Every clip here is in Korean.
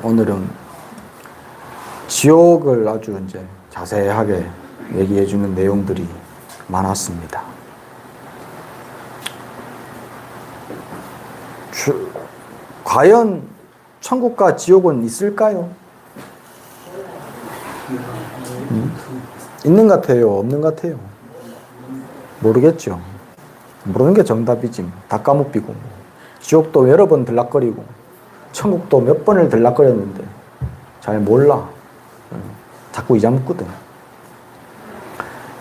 오늘은 지옥을 아주 이제 자세하게 얘기해 주는 내용들이 많았습니다. 과연 천국과 지옥은 있을까요? 있는 것 같아요? 없는 것 같아요? 모르겠죠. 모르는 게 정답이지. 다 까먹비고. 지옥도 여러 번 들락거리고 천국도 몇 번을 들락거렸는데 잘 몰라. 자꾸 잊어먹거든.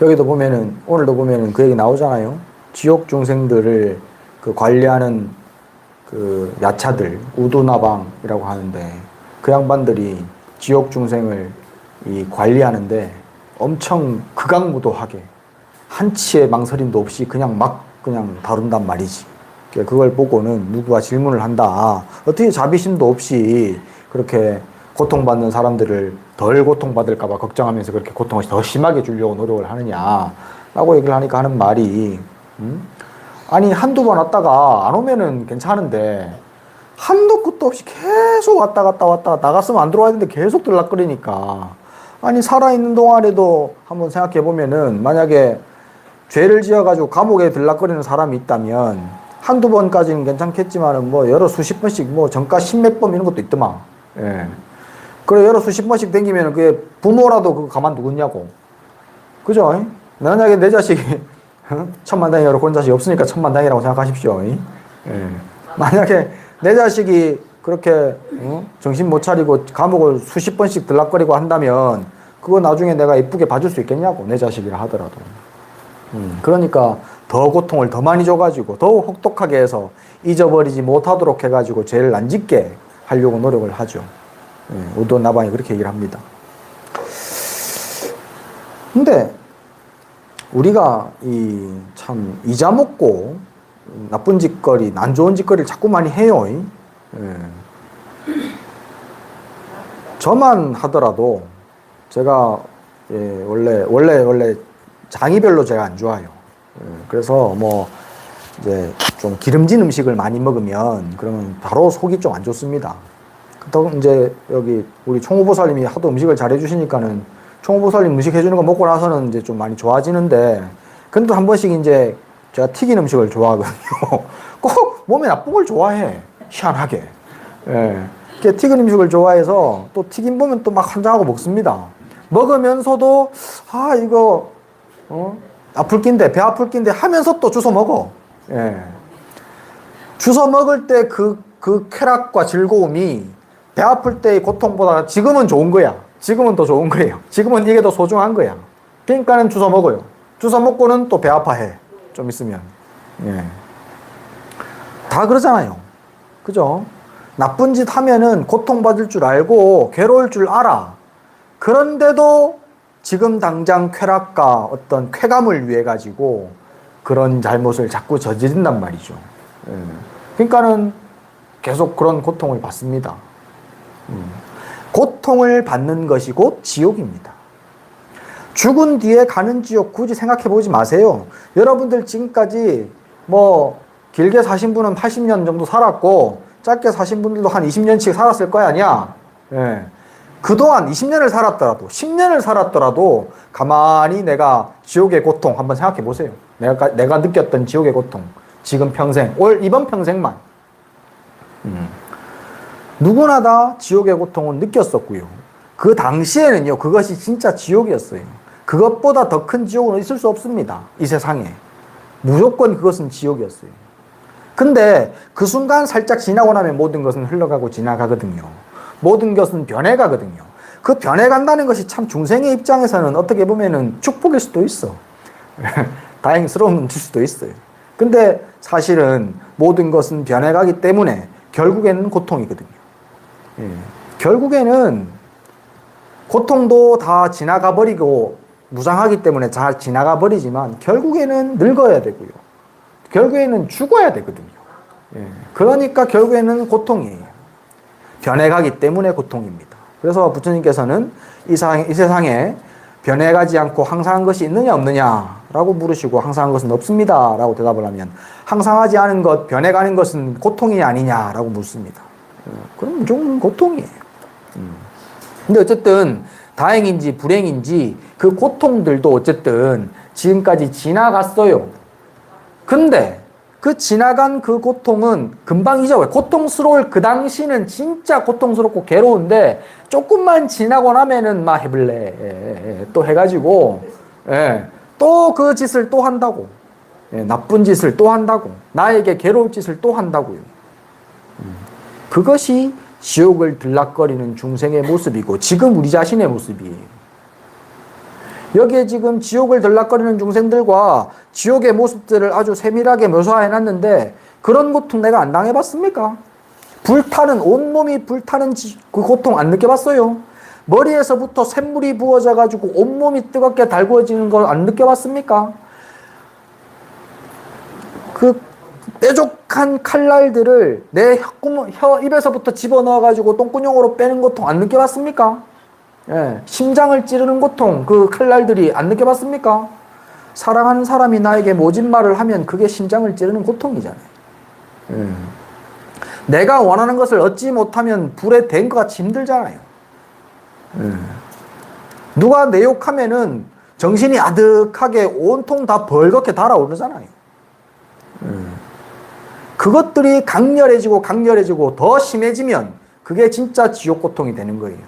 여기도 보면은, 오늘도 보면은 그 얘기 나오잖아요. 지옥 중생들을 그 관리하는 그 야차들, 우두나방이라고 하는데, 그 양반들이 지옥 중생을 관리하는데 엄청 극악무도하게 한치의 망설임도 없이 그냥 다룬단 말이지. 그걸 보고는 누구가 질문을 한다. 어떻게 자비심도 없이 그렇게 고통받는 사람들을 덜 고통받을까봐 걱정하면서 그렇게 고통을 더 심하게 주려고 노력을 하느냐라고 얘기를 하니까 하는 말이, 아니 한두 번 왔다가 안 오면은 괜찮은데 한도 끝도 없이 계속 왔다 갔다 나갔으면 안 들어와야 되는데 계속 들락거리니까, 아니 살아있는 동안에도 한번 생각해 보면은 만약에 죄를 지어가지고 감옥에 들락거리는 사람이 있다면 한두 번까지는 괜찮겠지만은 뭐 여러 수십 번씩 뭐 정가 십몇 번 이런 것도 있더만. 예. 그래 여러 수십 번씩 댕기면은 그게 부모라도 그거 가만두겠냐고. 그죠? 만약에 내 자식이 천만다행이라고 본 자식이 없으니까 천만다행이라고 생각하십시오. 예. 만약에 내 자식이 그렇게 정신 못 차리고 감옥을 수십 번씩 들락거리고 한다면 그거 나중에 내가 이쁘게 봐줄 수 있겠냐고, 내 자식이라 하더라도. 그러니까 더 고통을 더 많이 줘가지고 더 혹독하게 해서 잊어버리지 못하도록 해가지고 죄를 안 짓게 하려고 노력을 하죠. 우도나방이 그렇게 얘기를 합니다. 근데 우리가 참 잊어먹고 나쁜 짓거리, 안 좋은 짓거리를 자꾸 많이 해요. 저만 하더라도 제가 원래 장이 별로 제가 안 좋아요. 그래서 뭐 이제 좀 기름진 음식을 많이 먹으면 그러면 바로 속이 좀 안 좋습니다. 또 이제 여기 우리 총무보살님이 하도 음식을 잘 해주시니까는 총무보살님 음식 해주는 거 먹고 나서는 이제 좀 많이 좋아지는데, 근데 또 한 번씩 이제 제가 튀긴 음식을 좋아하거든요. 꼭 몸에 나쁜 걸 좋아해. 희한하게. 예. 튀긴 음식을 좋아해서 또 튀김 보면 또 막 환장하고 먹습니다. 먹으면서도 이거 아플 낀데, 배 아플 낀데 하면서 또 주워 먹어. 예. 주워 먹을 때 그 쾌락과 즐거움이 배 아플 때의 고통보다 지금은 좋은 거야. 지금은 더 좋은 거예요. 지금은 이게 더 소중한 거야. 그러니까는 주워 먹어요. 주워 먹고는 또 배 아파해. 좀 있으면. 예. 다 그러잖아요. 그죠? 나쁜 짓 하면은 고통받을 줄 알고 괴로울 줄 알아. 그런데도 지금 당장 쾌락과 어떤 쾌감을 위해 가지고 그런 잘못을 자꾸 저지른단 말이죠. 그러니까는 계속 그런 고통을 받습니다. 고통을 받는 것이 곧 지옥입니다. 죽은 뒤에 가는 지옥 굳이 생각해 보지 마세요. 여러분들 지금까지 뭐 길게 사신 분은 80년 정도 살았고 짧게 사신 분들도 한 20년씩 살았을 거야, 아니야? 예. 그동안 20년을 살았더라도 10년을 살았더라도 가만히 내가 지옥의 고통 한번 생각해 보세요. 내가 느꼈던 지옥의 고통, 지금 평생, 이번 평생만 누구나 다 지옥의 고통은 느꼈었고요. 그 당시에는요, 그것이 진짜 지옥이었어요. 그것보다 더 큰 지옥은 있을 수 없습니다. 이 세상에. 무조건 그것은 지옥이었어요. 근데 그 순간 살짝 지나고 나면 모든 것은 흘러가고 지나가거든요. 모든 것은 변해가거든요. 그 변해간다는 것이 참 중생의 입장에서는 어떻게 보면은 축복일 수도 있어. 다행스러운 수도 있어요. 근데 사실은 모든 것은 변해가기 때문에 결국에는 고통이거든요. 결국에는 고통도 다 지나가 버리고 무상하기 때문에 잘 지나가 버리지만 결국에는 늙어야 되고요. 결국에는 죽어야 되거든요. 그러니까 결국에는 고통이에요. 변해가기 때문에 고통입니다. 그래서 부처님께서는 이 세상에 변해가지 않고 항상한 것이 있느냐 없느냐라고 물으시고 항상한 것은 없습니다 라고 대답을 하면 항상하지 않은 것, 변해가는 것은 고통이 아니냐라고 묻습니다. 그럼 좀 고통이에요. 근데 어쨌든 다행인지 불행인지 그 고통들도 어쨌든 지금까지 지나갔어요. 근데 그 지나간 그 고통은 금방 잊어버려요. 고통스러울 그 당시는 진짜 고통스럽고 괴로운데 조금만 지나고 나면은 막 해볼래 또 해가지고 또 그 짓을 또 한다고. 나쁜 짓을 또 한다고. 나에게 괴로울 짓을 또 한다고요. 그것이 지옥을 들락거리는 중생의 모습이고 지금 우리 자신의 모습이에요. 여기에 지금 지옥을 들락거리는 중생들과 지옥의 모습들을 아주 세밀하게 묘사해놨는데 그런 고통 내가 안 당해봤습니까? 불타는 온몸이 불타는 그 고통 안 느껴봤어요? 머리에서부터 샘물이 부어져 가지고 온몸이 뜨겁게 달구어지는 걸 안 느껴봤습니까? 그 뾰족한 칼날들을 내 혀 입에서부터 집어넣어 가지고 똥구녕으로 빼는 고통 안 느껴봤습니까? 심장을 찌르는 고통, 그 칼날들이 안 느껴봤습니까? 사랑하는 사람이 나에게 모진 말을 하면 그게 심장을 찌르는 고통이잖아요. 내가 원하는 것을 얻지 못하면 불에 댄 것 같이 힘들잖아요. 누가 내 욕하면은 정신이 아득하게 온통 다 벌겋게 달아오르잖아요. 그것들이 강렬해지고 더 심해지면 그게 진짜 지옥 고통이 되는 거예요.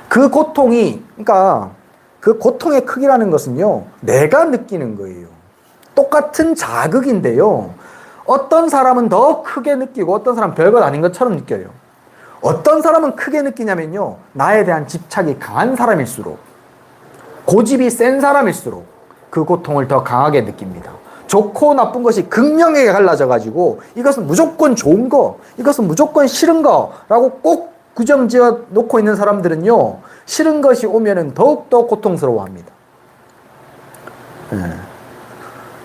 그 고통이, 그러니까 그 고통의 크기라는 것은요, 내가 느끼는 거예요. 똑같은 자극인데요. 어떤 사람은 더 크게 느끼고 어떤 사람은 별것 아닌 것처럼 느껴요. 어떤 사람은 크게 느끼냐면요, 나에 대한 집착이 강한 사람일수록, 고집이 센 사람일수록 그 고통을 더 강하게 느낍니다. 좋고 나쁜 것이 극명하게 갈라져가지고 이것은 무조건 좋은 거, 이것은 무조건 싫은 거라고 꼭 규정 지어 놓고 있는 사람들은요, 싫은 것이 오면은 더욱더 고통스러워합니다.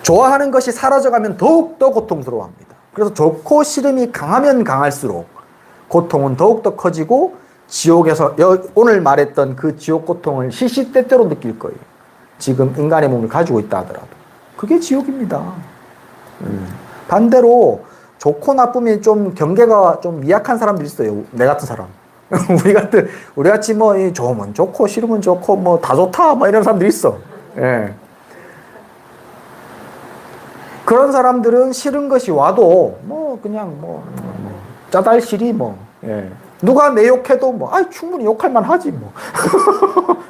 좋아하는 것이 사라져가면 더욱더 고통스러워합니다. 그래서 좋고 싫음이 강하면 강할수록 고통은 더욱더 커지고 지옥에서 오늘 말했던 그 지옥 고통을 시시때때로 느낄 거예요. 지금 인간의 몸을 가지고 있다 하더라도. 그게 지옥입니다. 반대로 좋고 나쁨이 좀 경계가 좀 미약한 사람들이 있어요. 내 같은 사람. 우리 같이 뭐 좋으면 좋고 싫으면 좋고 뭐 다 좋다 뭐 이런 사람들이 있어. 그런 사람들은 싫은 것이 와도 뭐 그냥 뭐 짜달시리 뭐 누가 내 욕해도 뭐 충분히 욕할 만하지 뭐.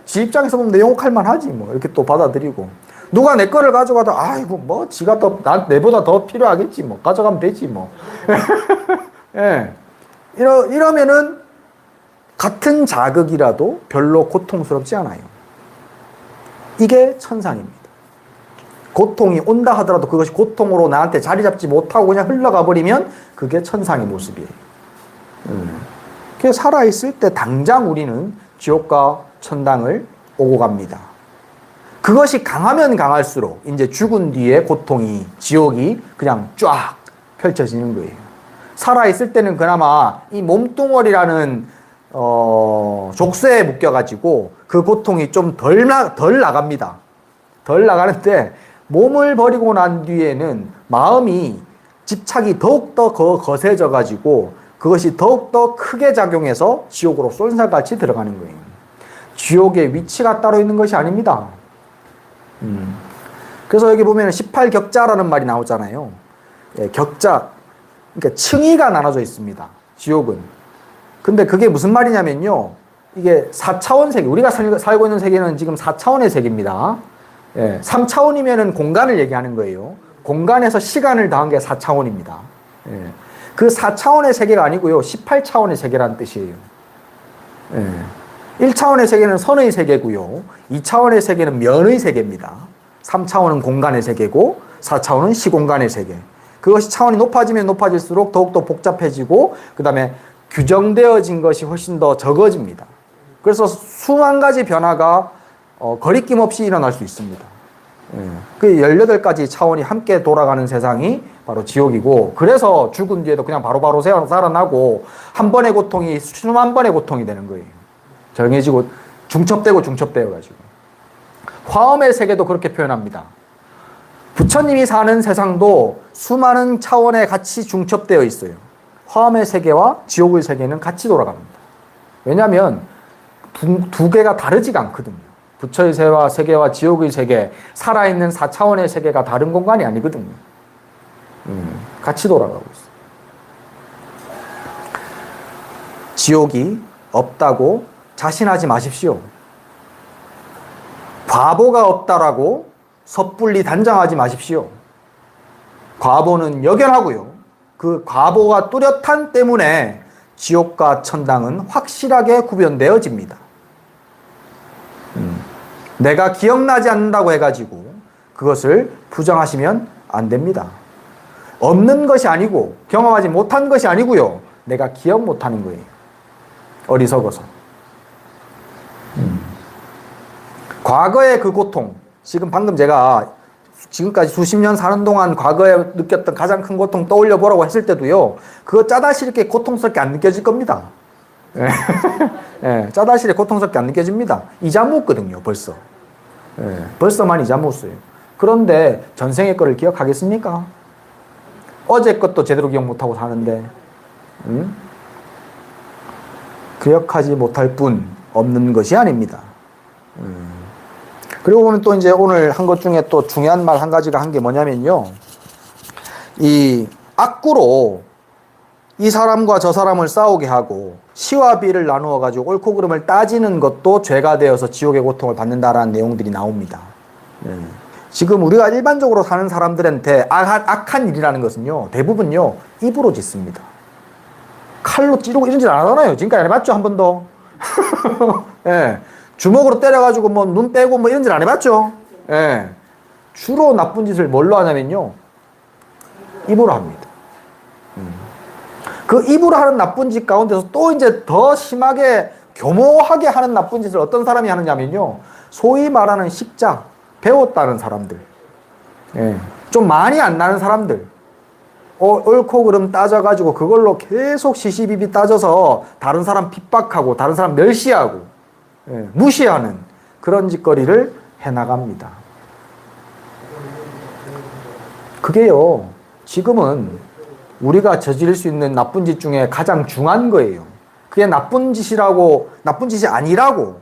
지 입장에서 보면 내 욕할 만하지 뭐 이렇게 또 받아들이고, 누가 내 거를 가져가도 아이고 뭐 지가 더 내보다 더 필요하겠지 뭐 가져가면 되지 뭐. 이러면은 같은 자극이라도 별로 고통스럽지 않아요. 이게 천상입니다. 고통이 온다 하더라도 그것이 고통으로 나한테 자리 잡지 못하고 그냥 흘러가 버리면 그게 천상의 모습이에요. 그래서 살아있을 때 당장 우리는 지옥과 천당을 오고 갑니다. 그것이 강하면 강할수록 이제 죽은 뒤에 고통이, 지옥이 그냥 쫙 펼쳐지는 거예요. 살아있을 때는 그나마 이 몸뚱어리라는 족쇄에 묶여가지고 그 고통이 좀 덜 나갑니다. 덜 나가는데 몸을 버리고 난 뒤에는 마음이 집착이 더욱더 거세져가지고 그것이 더욱더 크게 작용해서 지옥으로 쏜살같이 들어가는 거예요. 지옥의 위치가 따로 있는 것이 아닙니다. 그래서 여기 보면 18격자라는 말이 나오잖아요. 격자, 그러니까 층위가 나눠져 있습니다. 지옥은. 근데 그게 무슨 말이냐면요, 이게 4차원 세계, 우리가 살고 있는 세계는 지금 4차원의 세계입니다. 3차원이면은 공간을 얘기하는 거예요. 공간에서 시간을 더한 게 4차원입니다. 그 4차원의 세계가 아니고요, 18차원의 세계라는 뜻이에요. 1차원의 세계는 선의 세계고요, 2차원의 세계는 면의 세계입니다. 3차원은 공간의 세계고 4차원은 시공간의 세계. 그것이 차원이 높아지면 높아질수록 더욱더 복잡해지고 그 다음에 규정되어진 것이 훨씬 더 적어집니다. 그래서 수만 가지 변화가 거리낌 없이 일어날 수 있습니다. 그 18가지 차원이 함께 돌아가는 세상이 바로 지옥이고, 그래서 죽은 뒤에도 그냥 바로바로 살아나고 한 번의 고통이 수만 번의 고통이 되는 거예요. 정해지고 중첩되고 가지고. 화엄의 세계도 그렇게 표현합니다. 부처님이 사는 세상도 수많은 차원에 같이 중첩되어 있어요. 화엄의 세계와 지옥의 세계는 같이 돌아갑니다. 왜냐하면 두 개가 다르지가 않거든요. 부처의 세계와 지옥의 세계, 살아있는 4차원의 세계가 다른 공간이 아니거든요. 같이 돌아가고 있어요. 지옥이 없다고 자신하지 마십시오. 과보가 없다라고 섣불리 단정하지 마십시오. 과보는 역연하고요. 그 과보가 뚜렷한 때문에 지옥과 천당은 확실하게 구별되어집니다. 내가 기억나지 않는다고 해가지고 그것을 부정하시면 안 됩니다. 없는 것이 아니고 경험하지 못한 것이 아니고요. 내가 기억 못하는 거예요. 어리석어서. 과거의 그 고통, 지금 방금 제가 지금까지 수십 년 사는 동안 과거에 느꼈던 가장 큰 고통 떠올려 보라고 했을 때도요, 그거 짜다시럽게 고통스럽게 안 느껴질 겁니다. 예, 짜다시럽게 고통스럽게 안 느껴집니다. 이자 묻거든요, 벌써. 예, 벌써만 이자 묻어요. 그런데 전생의 거를 기억하겠습니까? 어제 것도 제대로 기억 못하고 사는데, 기억하지 못할 뿐 없는 것이 아닙니다. 그리고 보면 또 이제 오늘 한 것 중에 또 중요한 말 한 가지가 한 게 뭐냐면요. 이 악구로 이 사람과 저 사람을 싸우게 하고 시와 비를 나누어 가지고 옳고 그름을 따지는 것도 죄가 되어서 지옥의 고통을 받는다라는 내용들이 나옵니다. 지금 우리가 일반적으로 사는 사람들한테 악한 일이라는 것은요, 대부분요, 입으로 짓습니다. 칼로 찌르고 이런 짓 안 하잖아요. 지금까지 안 해봤죠, 한 번도? 예. 주먹으로 때려가지고 뭐 눈 빼고 뭐 이런 짓 안 해봤죠? 예. 주로 나쁜 짓을 뭘로 하냐면요, 입으로 합니다. 그 입으로 하는 나쁜 짓 가운데서 또 이제 더 심하게 교모하게 하는 나쁜 짓을 어떤 사람이 하느냐면요, 소위 말하는 식자, 배웠다는 사람들, 예. 좀 많이 안 나는 사람들, 옳고 그름 따져가지고 그걸로 계속 시시비비 따져서 다른 사람 핍박하고 다른 사람 멸시하고, 예, 무시하는 그런 짓거리를 해나갑니다. 그게요, 지금은 우리가 저지를 수 있는 나쁜 짓 중에 가장 중한 거예요. 그게 나쁜 짓이라고, 나쁜 짓이 아니라고,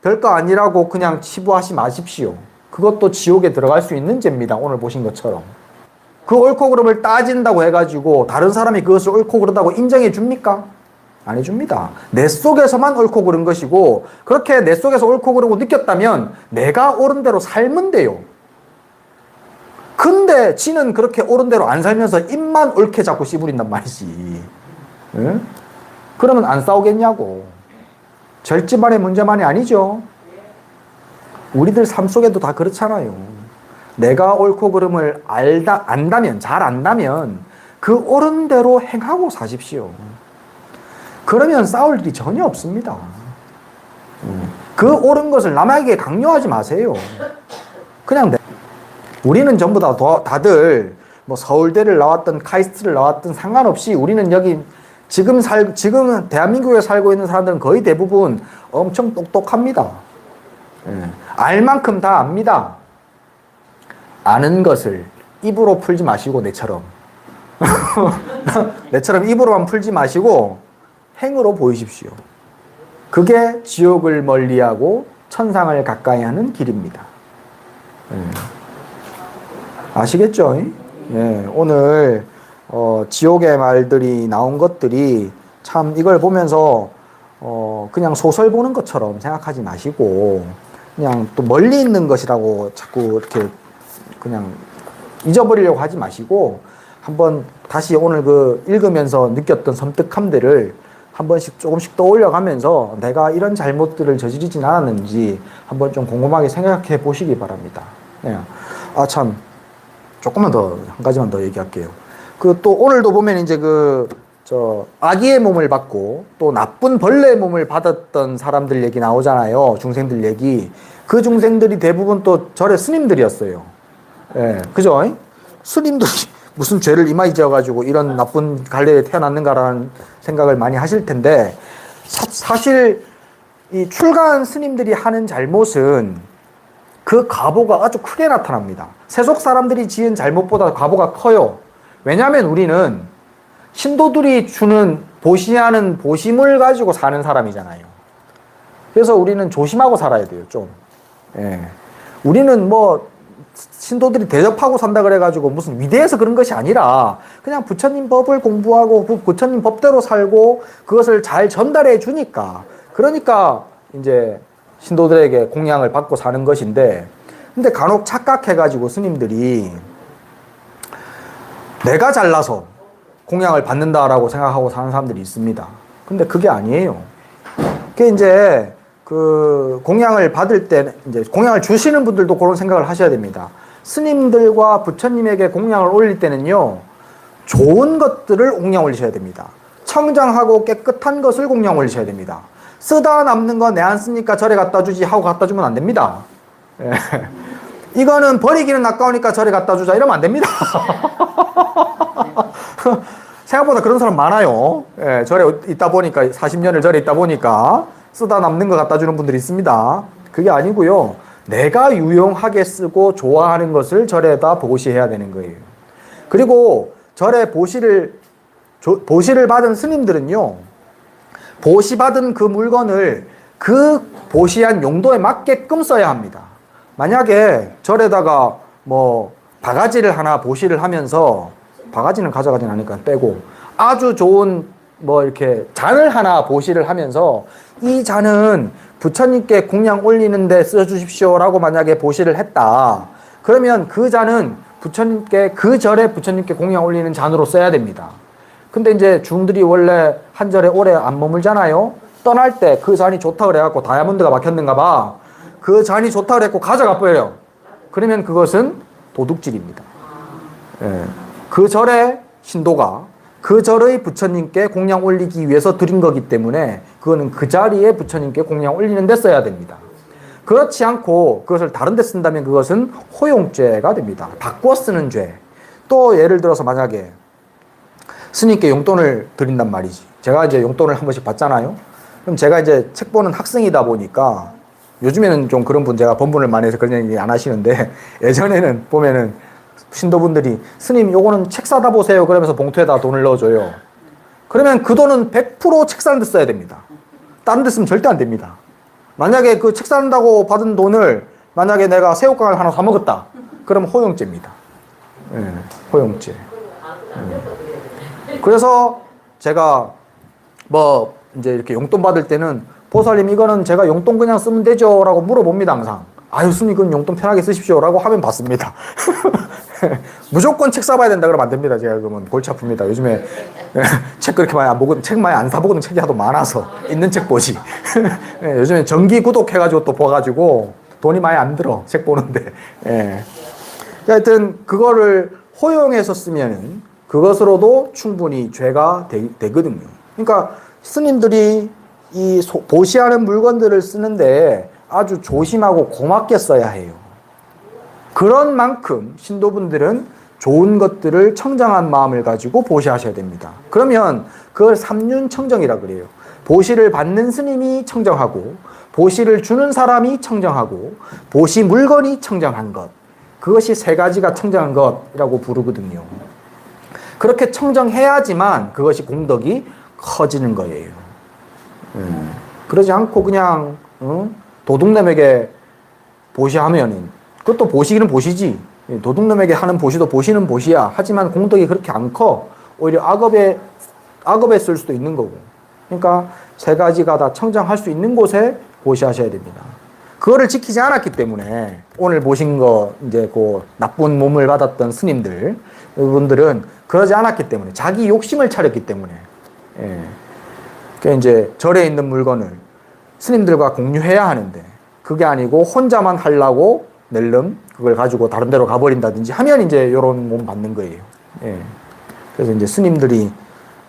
별거 아니라고 그냥 치부하지 마십시오. 그것도 지옥에 들어갈 수 있는 죄입니다. 오늘 보신 것처럼. 그 옳고 그름을 따진다고 해가지고 다른 사람이 그것을 옳고 그르다고 인정해 줍니까? 안 해줍니다. 내 속에서만 옳고 그른 것이고, 그렇게 내 속에서 옳고 그르고 느꼈다면 내가 옳은 대로 살면 돼요. 근데 지는 그렇게 옳은 대로 안 살면서 입만 옳게 자꾸 씨부린단 말이지. 응? 그러면 안 싸우겠냐고. 절집안의 문제만이 아니죠. 우리들 삶 속에도 다 그렇잖아요. 내가 옳고 그름을 안다면, 잘 안다면 그 옳은 대로 행하고 사십시오. 그러면 싸울 일이 전혀 없습니다. 그 옳은 것을 남에게 강요하지 마세요. 그냥 우리는 전부 다들 뭐 서울대를 나왔든 카이스트를 나왔든 상관없이 우리는 여기 지금 대한민국에 살고 있는 사람들은 거의 대부분 엄청 똑똑합니다. 알 만큼 다 압니다. 아는 것을 입으로 풀지 마시고, 내처럼 입으로만 풀지 마시고 행으로 보이십시오. 그게 지옥을 멀리하고 천상을 가까이 하는 길입니다. 아시겠죠? 예, 오늘 지옥의 말들이 나온 것들이 참, 이걸 보면서 그냥 소설 보는 것처럼 생각하지 마시고 그냥 또 멀리 있는 것이라고 자꾸 이렇게 그냥 잊어버리려고 하지 마시고 한번 다시 오늘 그 읽으면서 느꼈던 섬뜩함들을 한 번씩 조금씩 떠올려가면서 내가 이런 잘못들을 저지르진 않았는지 한번 좀 곰곰하게 생각해 보시기 바랍니다. 네. 아, 참, 조금만 더, 한 가지만 더 얘기할게요. 그 또 오늘도 보면 이제 아기의 몸을 받고 또 나쁜 벌레의 몸을 받았던 사람들 얘기 나오잖아요. 중생들 얘기. 그 중생들이 대부분 또 절의 스님들이었어요. 예, 그죠? 스님들이 무슨 죄를 이마에 지어가지고 이런 나쁜 갈래에 태어났는가라는 생각을 많이 하실 텐데, 사실 이 출가한 스님들이 하는 잘못은 그 과보가 아주 크게 나타납니다. 세속 사람들이 지은 잘못보다 과보가 커요. 왜냐하면 우리는 신도들이 주는 보시하는 보심을 가지고 사는 사람이잖아요. 그래서 우리는 조심하고 살아야 돼요, 좀. 예. 우리는 뭐 신도들이 대접하고 산다 그래가지고 무슨 위대해서 그런 것이 아니라 그냥 부처님 법을 공부하고 부처님 법대로 살고 그것을 잘 전달해 주니까, 그러니까 이제 신도들에게 공양을 받고 사는 것인데, 근데 간혹 착각해가지고 스님들이 내가 잘나서 공양을 받는다라고 생각하고 사는 사람들이 있습니다. 근데 그게 아니에요. 그게 이제 그 공양을 받을 때, 이제 공양을 주시는 분들도 그런 생각을 하셔야 됩니다. 스님들과 부처님에게 공양을 올릴 때는요, 좋은 것들을 공양 올리셔야 됩니다. 청정하고 깨끗한 것을 공양 올리셔야 됩니다. 쓰다 남는 거 내 안 쓰니까 저래 갖다 주지 하고 갖다 주면 안 됩니다. 예. 이거는 버리기는 아까우니까 저래 갖다 주자 이러면 안 됩니다. 생각보다 그런 사람 많아요. 예, 절에 있다 보니까 40년을 절에 있다 보니까 쓰다 남는 거 갖다 주는 분들이 있습니다. 그게 아니고요. 내가 유용하게 쓰고 좋아하는 것을 절에다 보시해야 되는 거예요. 그리고 절에 보시를 받은 스님들은요, 보시받은 그 물건을 그 보시한 용도에 맞게끔 써야 합니다. 만약에 절에다가 뭐 바가지를 하나 보시를 하면서, 바가지는 가져가진 않으니까 빼고, 아주 좋은 뭐 이렇게 잔을 하나 보시를 하면서 이 잔은 부처님께 공양 올리는데 써주십시오라고 만약에 보시를 했다. 그러면 그 잔은 부처님께, 그 절에 부처님께 공양 올리는 잔으로 써야 됩니다. 근데 이제 중들이 원래 한 절에 오래 안 머물잖아요. 떠날 때 그 잔이 좋다 그래갖고 다이아몬드가 막혔는가 봐. 그 잔이 좋다 그래갖고 가져가 버려요. 그러면 그것은 도둑질입니다. 예. 그 절의 신도가 그 절의 부처님께 공양 올리기 위해서 드린 거기 때문에 그거는 그 자리에 부처님께 공양 올리는 데 써야 됩니다. 그렇지 않고 그것을 다른 데 쓴다면 그것은 호용죄가 됩니다. 바꿔 쓰는 죄. 또 예를 들어서 만약에 스님께 용돈을 드린단 말이지. 제가 이제 용돈을 한 번씩 받잖아요. 그럼 제가 이제 책 보는 학생이다 보니까, 요즘에는 좀 그런 분, 제가 번분을 많이 해서 그런 얘기 안 하시는데, 예전에는 보면은 신도분들이 스님 요거는 책 사다 보세요 그러면서 봉투에다 돈을 넣어줘요. 그러면 그 돈은 100% 책 사는 데 써야 됩니다. 다른 데 쓰면 절대 안 됩니다. 만약에 그 책 산다고 받은 돈을 만약에 내가 새우깡을 하나 사 먹었다. 그러면 호용죄입니다. 예, 호용죄. 그래서 제가 뭐 이제 이렇게 용돈 받을 때는 보살님 이거는 제가 용돈 그냥 쓰면 되죠 라고 물어봅니다. 항상. 아유 스님 그건 용돈 편하게 쓰십시오 라고 하면 받습니다. 무조건 책 사봐야 된다 그러면 안 됩니다. 제가 그러면 골치 아픕니다. 요즘에 책 그렇게 많이 안 보고, 책 많이 안 사보고는 책이 하도 많아서 있는 책 보지. 요즘에 정기 구독해가지고 또 봐가지고 돈이 많이 안 들어 책 보는데. 하여튼 그거를 호용해서 쓰면은 그것으로도 충분히 죄가 되거든요. 그러니까 스님들이 이 보시하는 물건들을 쓰는데 아주 조심하고 고맙게 써야 해요. 그런 만큼 신도분들은 좋은 것들을 청정한 마음을 가지고 보시하셔야 됩니다. 그러면 그걸 삼륜청정이라 그래요. 보시를 받는 스님이 청정하고, 보시를 주는 사람이 청정하고, 보시 물건이 청정한 것, 그것이 세 가지가 청정한 것이라고 부르거든요. 그렇게 청정해야지만 그것이 공덕이 커지는 거예요. 그러지 않고 그냥 도둑놈에게 보시하면은, 그것도 보시기는 보시지, 도둑놈에게 하는 보시도 보시는 보시야. 하지만 공덕이 그렇게 안 커. 오히려 악업에 쓸 수도 있는 거고. 그러니까 세 가지가 다 청정할 수 있는 곳에 보시하셔야 됩니다. 그거를 지키지 않았기 때문에 오늘 보신 거, 이제 그 나쁜 몸을 받았던 스님들, 이분들은 그러지 않았기 때문에, 자기 욕심을 차렸기 때문에, 그러니까 이제 절에 있는 물건을 스님들과 공유해야 하는데, 그게 아니고 혼자만 하려고 낼름 그걸 가지고 다른 데로 가버린다든지 하면 이제 이런 몸 받는 거예요. 그래서 이제 스님들이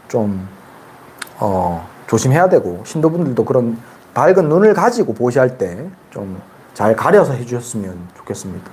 좀 조심해야 되고, 신도분들도 그런 밝은 눈을 가지고 보시할 때 좀 잘 가려서 해주셨으면 좋겠습니다.